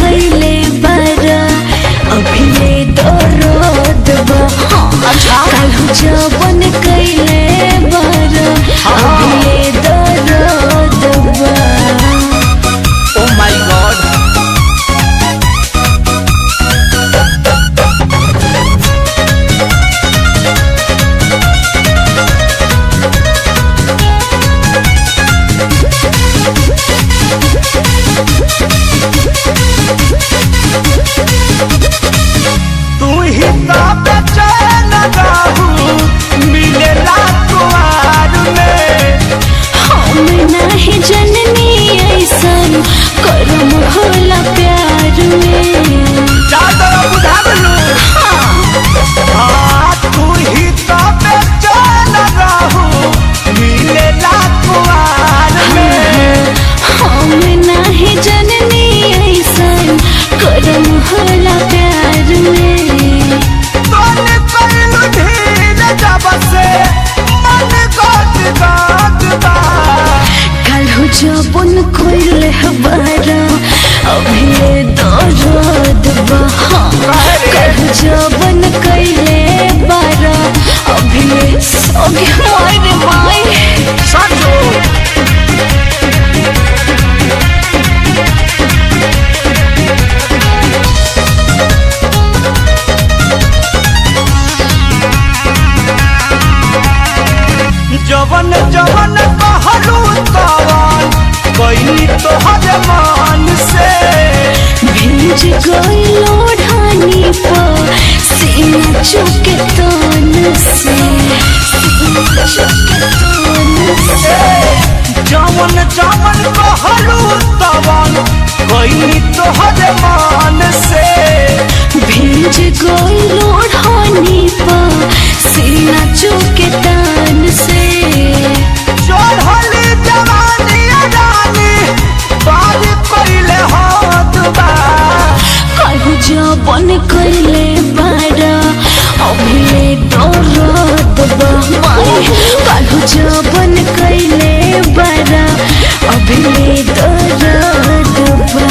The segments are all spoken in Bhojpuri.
कैले बारा अभी ले दर्द बा। कालू जवन कैले बारा अभी ले दर्द बा। ओ माय गॉड करम होला प्यार में तू ही तो बेचैन रहू मिलेला कुआर में। हम नहीं जननी ऐसन करम होला प्यार में। तोने कइलू ढील जब से मन गद गद बा। कालू जवन कोइले बारा अभी ले दर्द बा। कालू जवन कैले बारा अभी ले सोगे मारे माई साजो जवन जवन कहलू तवन कइली तोहर मान से। भीज गइलो ढानी पर सीना चुके तन से। जवन जवन कहलू तवन कइली तोहर मान से। भीज गइलो ढानी पर सीना चुके तन से। चढ़ली जवानी रानी बाज कइले हाथ बा। कालू जवन कैले बारा अभी ले दर्द बा। कालू जवन कैले बारा अभी ले दर्द बा।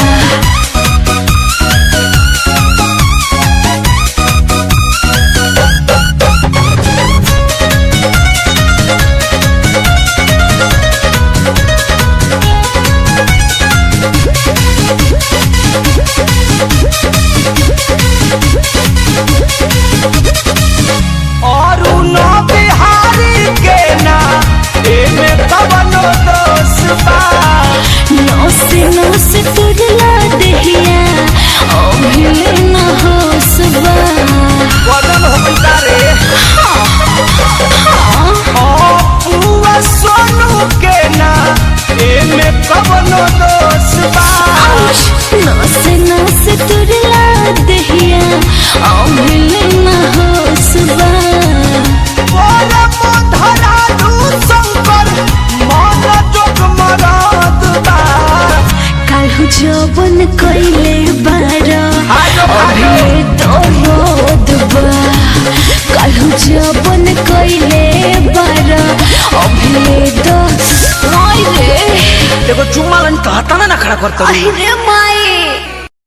नस तुरला दहिया अभी न होसबा। बदल हो रे पूरा सोनू के ना एमे कवनो दोष बा। नस नस तुरला दहिया अभी न होसबा। बोले मोधरा दू शंकर मन जोग मराद बा। कालू जवन कैले बारा अभी दर्द बा। कालू जवन कैले बारा अभी दर्द। देखो चुम्मा लन कहता ना खड़ा करता अरे माय